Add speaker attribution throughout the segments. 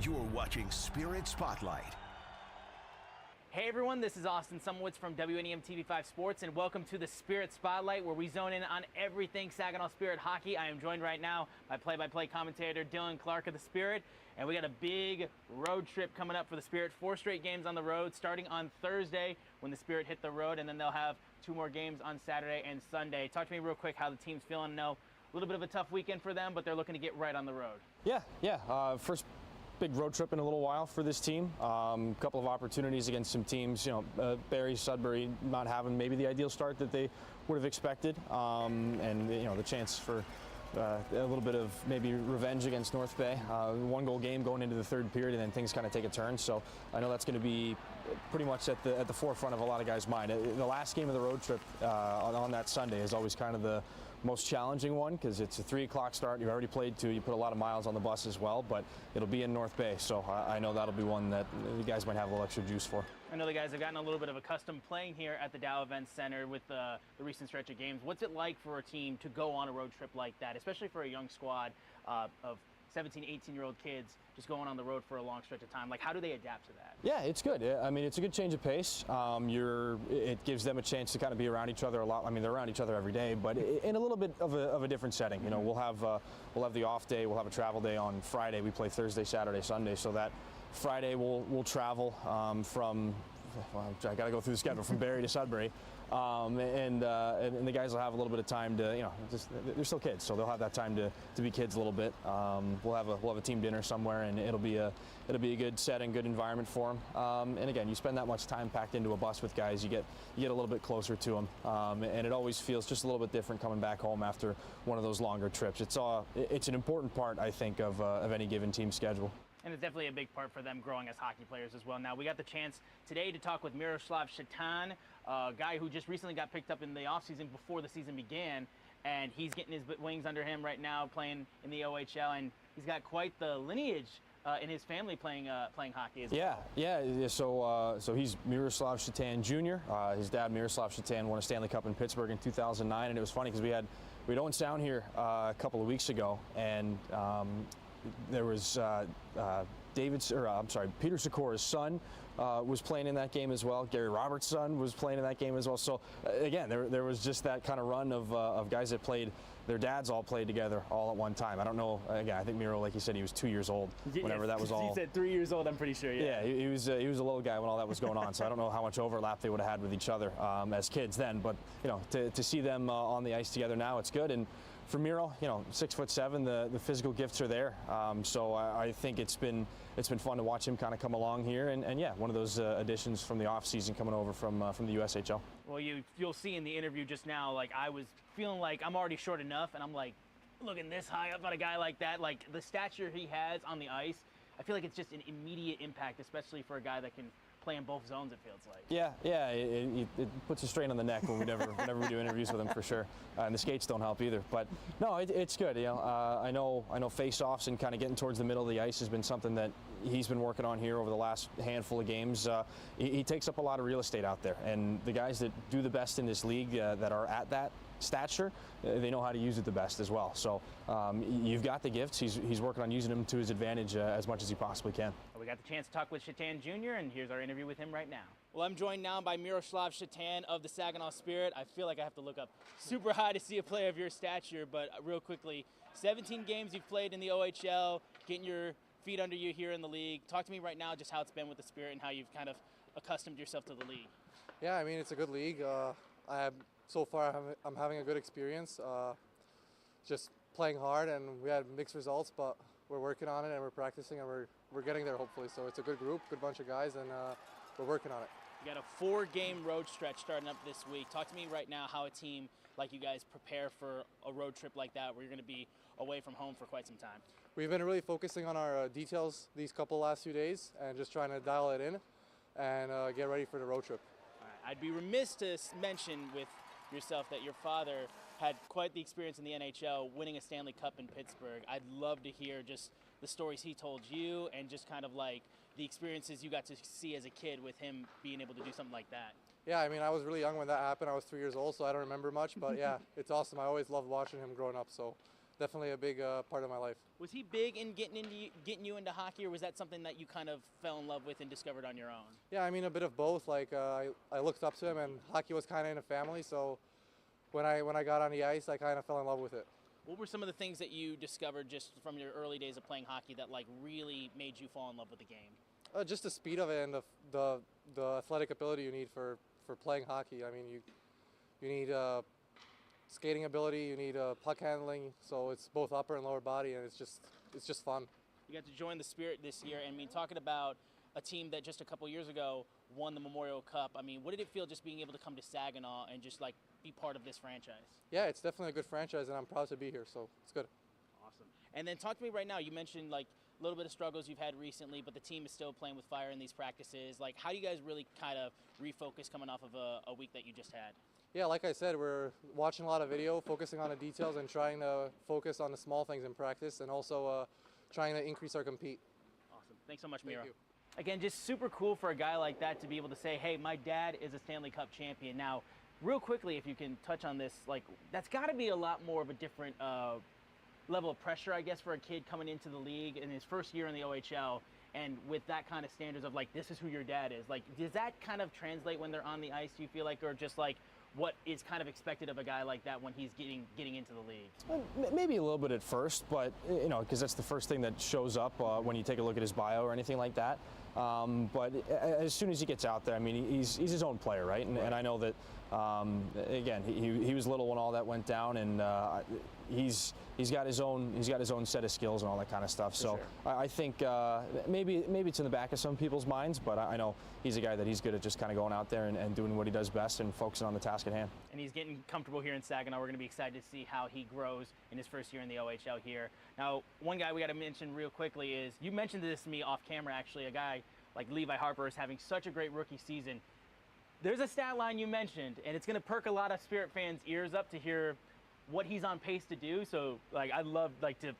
Speaker 1: You're watching Spirit Spotlight.
Speaker 2: Hey everyone, this is Austin Sumowitz from WNEM TV5 Sports, and welcome to the Spirit Spotlight, where we zone in on everything Saginaw Spirit hockey. I am joined right now by play-by-play commentator Dylan Clark of the Spirit, and we got a big road trip coming up for the Spirit. 4 straight games on the road, starting on Thursday when the Spirit hit the road, and then they'll have 2 more games on Saturday and Sunday. Talk to me real quick how the team's feeling. I know a little bit of a tough weekend for them, but they're looking to get right on the road.
Speaker 3: First big road trip in a little while for this team. A couple of opportunities against some teams, Barrie, Sudbury not having maybe the ideal start that they would have expected, and the chance for a little bit of maybe revenge against North Bay. 1-goal game going into the third period, and then things kind of take a turn. So I know that's going to be pretty much at the forefront of a lot of guys' mind. The last game of the road trip on that Sunday is always kind of the most challenging one, because it's a 3 o'clock start. You've already played 2. You put a lot of miles on the bus as well, but it'll be in North Bay, so I know that'll be one that the guys might have a little extra juice for.
Speaker 2: I know the guys have gotten a little bit of accustomed playing here at the Dow Events Center with the recent stretch of games. What's it like for a team to go on a road trip like that, especially for a young squad of 17, 18-year-old kids just going on the road for a long stretch of time? Like, how do they adapt to that?
Speaker 3: Yeah, it's good. I mean, it's a good change of pace. It gives them a chance to kind of be around each other a lot. I mean, they're around each other every day, but in a little bit of a different setting. We'll have the off day. We'll have a travel day on Friday. We play Thursday, Saturday, Sunday. So that Friday we'll travel from. Well, I got to go through the schedule from Barrie to Sudbury, and the guys will have a little bit of time to, they're still kids, so they'll have that time to be kids a little bit. We'll have a team dinner somewhere, and it'll be a good setting, good environment for them. And again, you spend that much time packed into a bus with guys, you get a little bit closer to them, and it always feels just a little bit different coming back home after one of those longer trips. It's an important part, I think, of any given team schedule.
Speaker 2: And it's definitely a big part for them growing as hockey players as well. Now, we got the chance today to talk with Miroslav Satan, a guy who just recently got picked up in the offseason before the season began, and he's getting his wings under him right now, playing in the OHL, and he's got quite the lineage in his family playing hockey as well.
Speaker 3: Yeah. So he's Miroslav Satan Jr. His dad, Miroslav Satan, won a Stanley Cup in Pittsburgh in 2009, and it was funny because we'd Owen down here a couple of weeks ago, and there was Peter Sikora's son was playing in that game as well. Gary Roberts' son was playing in that game as well. So again, there was just that kind of run of guys that played. Their dads all played together all at one time. I don't know. Again, I think Miro, like he said, he was 2 years old whenever that was all.
Speaker 2: He said 3 years old. I'm pretty sure.
Speaker 3: Yeah, he was a little guy when all that was going on. So I don't know how much overlap they would have had with each other as kids then. But to see them on the ice together now, it's good. And for Miro, 6'7", the physical gifts are there. So I think it's been fun to watch him kind of come along here, and yeah, one of those additions from the off season coming over from the USHL.
Speaker 2: Well, you'll see in the interview just now, like, I was feeling like I'm already short enough, and I'm like looking this high up at a guy like that, like the stature he has on the ice. I feel like it's just an immediate impact, especially for a guy that can play in both zones, it feels like.
Speaker 3: Yeah, it puts a strain on the neck whenever we do interviews with him, for sure. And the skates don't help either. But no, it's good. I know face-offs and kind of getting towards the middle of the ice has been something that he's been working on here over the last handful of games. He takes up a lot of real estate out there, and the guys that do the best in this league that are at that stature, they know how to use it the best as well. So you've got the gifts. He's working on using them to his advantage as much as he possibly can.
Speaker 2: We got the chance to talk with Satan Jr., and here's our interview with him right now. Well, I'm joined now by Miroslav Satan of the Saginaw Spirit. I feel like I have to look up super high to see a player of your stature, but real quickly, 17 games you've played in the OHL, getting your feet under you here in the league. Talk to me right now just how it's been with the Spirit and how you've kind of accustomed yourself to the league.
Speaker 4: Yeah, I mean, it's a good league. So far, I'm having a good experience. Just playing hard, and we had mixed results, but we're working on it, and we're practicing, and we're getting there hopefully. So it's a good group, good bunch of guys, and we're working on it.
Speaker 2: You got a 4-game road stretch starting up this week. Talk to me right now how a team like you guys prepare for a road trip like that, where you're going to be away from home for quite some time.
Speaker 4: We've been really focusing on our details these last few days, and just trying to dial it in and get ready for the road trip.
Speaker 2: All right. I'd be remiss to mention with yourself that your father had quite the experience in the NHL, winning a Stanley Cup in Pittsburgh. I'd love to hear just the stories he told you and just kind of like the experiences you got to see as a kid with him being able to do something like that.
Speaker 4: Yeah, I mean, I was really young when that happened. I was 3 years old, so I don't remember much, but yeah, it's awesome. I always loved watching him growing up, so definitely a big part of my life.
Speaker 2: Was he big in getting you into hockey, or was that something that you kind of fell in love with and discovered on your own?
Speaker 4: Yeah, I mean a bit of both. Like I looked up to him, and hockey was kind of in a family. So when I got on the ice, I kind of fell in love with it.
Speaker 2: What were some of the things that you discovered just from your early days of playing hockey that like really made you fall in love with the game?
Speaker 4: Just the speed of it and the athletic ability you need for playing hockey. I mean, you need skating ability, you need puck handling. So it's both upper and lower body, and it's just fun.
Speaker 2: You got to join the Spirit this year, and I mean, talking about a team that just a couple years ago won the Memorial Cup. I mean, what did it feel just being able to come to Saginaw and just like be part of this franchise?
Speaker 4: Yeah, it's definitely a good franchise, and I'm proud to be here. So it's good.
Speaker 2: Awesome. And then talk to me right now. You mentioned like a little bit of struggles you've had recently, but the team is still playing with fire in these practices. Like, how do you guys really kind of refocus coming off of a week that you just had?
Speaker 4: Yeah, like I said, we're watching a lot of video, focusing on the details, and trying to focus on the small things in practice, and also trying to increase our compete.
Speaker 2: Awesome. Thanks so much,
Speaker 4: Thank
Speaker 2: Miro.
Speaker 4: you.
Speaker 2: Again, just super cool for a guy like that to be able to say, hey, my dad is a Stanley Cup champion. Now, real quickly, if you can touch on this, like, that's got to be a lot more of a different level of pressure, I guess, for a kid coming into the league in his first year in the OHL, and with that kind of standards of, like, this is who your dad is. Like, does that kind of translate when they're on the ice, do you feel like, or just, like, what is kind of expected of a guy like that when he's getting into the league?
Speaker 3: Well, maybe a little bit at first, but, you know, because that's the first thing that shows up when you take a look at his bio or anything like that. But as soon as he gets out there, I mean, he's his own player, right? And I know that, again, he was little when all that went down, and he's got his own set of skills and all that kind of stuff. So sure. I think maybe it's in the back of some people's minds, but I know he's a guy that he's good at just kind of going out there and doing what he does best and focusing on the task at hand.
Speaker 2: And he's getting comfortable here in Saginaw. We're going to be excited to see how he grows in his first year in the OHL here. Now, one guy we got to mention real quickly is, you mentioned this to me off camera actually, a guy like Levi Harper is having such a great rookie season. There's a stat line you mentioned, and it's going to perk a lot of Spirit fans' ears up to hear what he's on pace to do. So, like, I'd love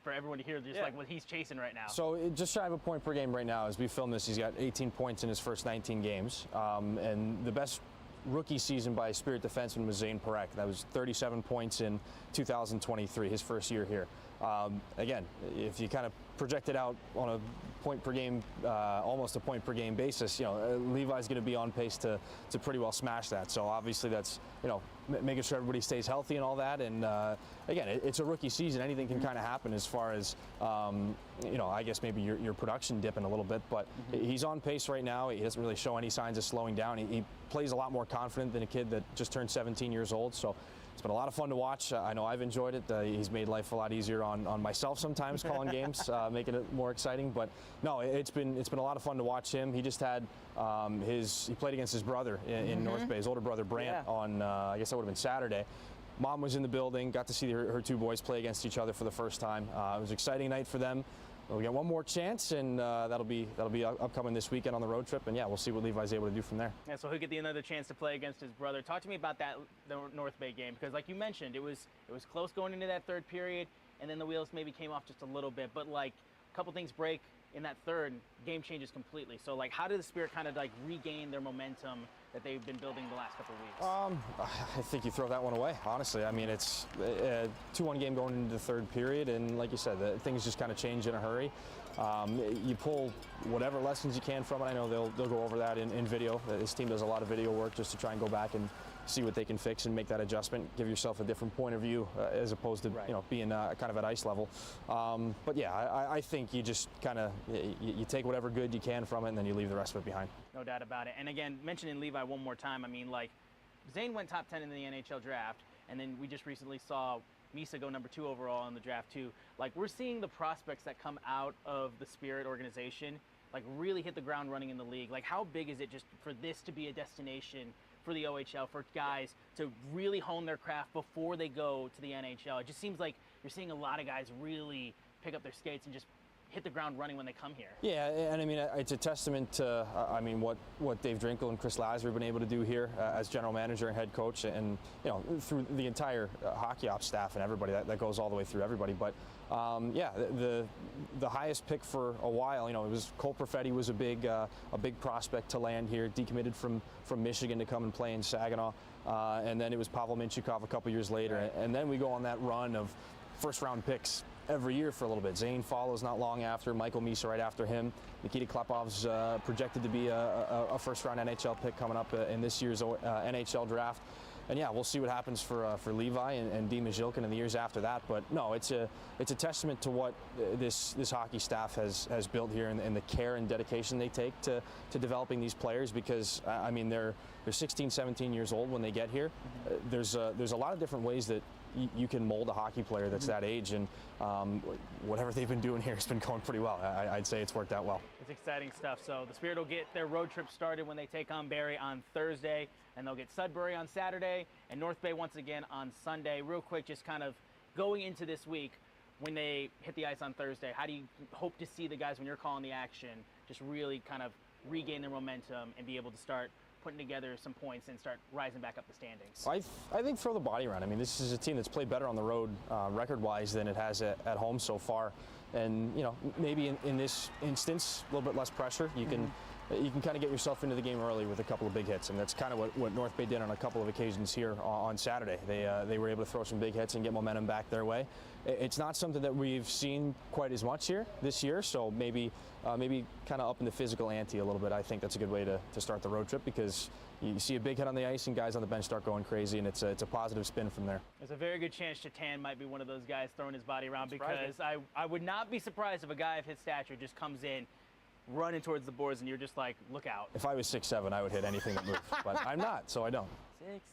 Speaker 2: for everyone to hear just like what he's chasing right now.
Speaker 3: So just shy of a point per game right now as we film this. He's got 18 points in his first 19 games, and the best rookie season by a Spirit defenseman was Zane Parekh. That was 37 points in 2023, his first year here. Again, if you kind of project it out on a point per game, almost a point per game basis, you know, Levi's going to be on pace to pretty well smash that. So obviously that's, you know, making sure everybody stays healthy and all that. And again, it's a rookie season. Anything can kind of happen as far as, you know, I guess maybe your production dipping a little bit, but he's on pace right now. He doesn't really show any signs of slowing down. He plays a lot more confident than a kid that just turned 17 years old. So it's been a lot of fun to watch. I know I've enjoyed it. He's made life a lot easier on myself sometimes calling games, making it more exciting. But no, it's been a lot of fun to watch him. He just had he played against his brother in North Bay, his older brother Brant on I guess that would have been Saturday. Mom was in the building, got to see her two boys play against each other for the first time. It was an exciting night for them. We got one more chance, and that'll be upcoming this weekend on the road trip, and yeah, we'll see what Levi's able to do from there.
Speaker 2: Yeah, so he'll get another chance to play against his brother. Talk to me about the North Bay game, because like you mentioned, it was close going into that third period, and then the wheels maybe came off just a little bit, but like a couple things break in that third, game changes completely. So like, how did the Spirit kind of like regain their momentum that they've been building the last couple of weeks?
Speaker 3: I think you throw that one away, honestly. I mean, it's a 2-1 game going into the third period, and like you said, things just kind of change in a hurry. You pull whatever lessons you can from it. I know they'll go over that in video. This team does a lot of video work just to try and go back and see what they can fix and make that adjustment, give yourself a different point of view as opposed to you know, being kind of at ice level. But yeah, I think you just kind of you take whatever good you can from it, and then you leave the rest of it behind.
Speaker 2: No doubt about it. And again, mentioning Levi one more time, I mean, like, Zane went top 10 in the NHL draft, and then we just recently saw Misa go number 2 overall in the draft too. Like, we're seeing the prospects that come out of the Spirit organization like really hit the ground running in the league. Like, how big is it just for this to be a destination for the OHL, for guys to really hone their craft before they go to the NHL? It just seems like you're seeing a lot of guys really pick up their skates and just hit the ground running when they come here.
Speaker 3: Yeah, and I mean, it's a testament to, I mean, what Dave Drinkle and Chris Lazar have been able to do here as general manager and head coach, and, you know, through the entire hockey ops staff and everybody. That goes all the way through everybody. But yeah, the highest pick for a while, you know, it was Cole Perfetti was a big prospect to land here, decommitted from Michigan to come and play in Saginaw, and then it was Pavel Minchikov a couple years later, and then we go on that run of first-round picks every year for a little bit. Zane follows not long after, Michael Misa right after him. Nikita Klepov's projected to be a first-round NHL pick coming up in this year's NHL draft. And yeah, we'll see what happens for Levi and Dima Zhilkin in the years after that. But no, it's a testament to what this hockey staff has built here, and the care and dedication they take to developing these players. Because I mean, they're 16, 17 years old when they get here. There's a lot of different ways that you can mold a hockey player that's that age, and whatever they've been doing here has been going pretty well. I'd say it's worked out well.
Speaker 2: It's exciting stuff. So the Spirit will get their road trip started when they take on Barrie on Thursday, and they'll get Sudbury on Saturday and North Bay once again on Sunday. Real quick, just kind of going into this week, when they hit the ice on Thursday, how do you hope to see the guys when you're calling the action just really kind of regain their momentum and be able to start putting together some points and start rising back up the standings?
Speaker 3: I think throw the body around. I mean, this is a team that's played better on the road record-wise than it has at home so far. And, you know, maybe in this instance, a little bit less pressure. You can kind of get yourself into the game early with a couple of big hits, and that's kind of what North Bay did on a couple of occasions here on Saturday. They were able to throw some big hits and get momentum back their way. It's not something that we've seen quite as much here this year, so maybe kind of up in the physical ante a little bit. I think that's a good way to start the road trip, because you see a big hit on the ice and guys on the bench start going crazy, and it's a positive spin from there.
Speaker 2: There's a very good chance Shatan might be one of those guys throwing his body around, because I would not be surprised if a guy of his stature just comes in running towards the boards and you're just like, look out.
Speaker 3: If I was 6'7", I would hit anything that moved, but I'm not, so I don't.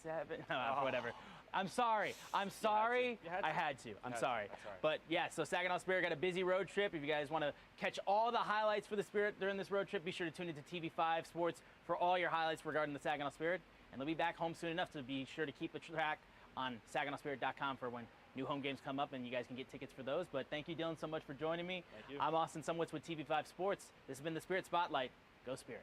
Speaker 2: 6'7", whatever. I'm sorry. I'm sorry. I had to. I'm sorry. But yeah, so Saginaw Spirit got a busy road trip. If you guys want to catch all the highlights for the Spirit during this road trip, be sure to tune into TV5 Sports for all your highlights regarding the Saginaw Spirit. And they'll be back home soon enough to be sure to keep a track on SaginawSpirit.com for when new home games come up, and you guys can get tickets for those. But thank you, Dylan, so much for joining me.
Speaker 5: Thank you.
Speaker 2: I'm Austin Sumwitz with TV5 Sports. This has been the Spirit Spotlight. Go Spirit.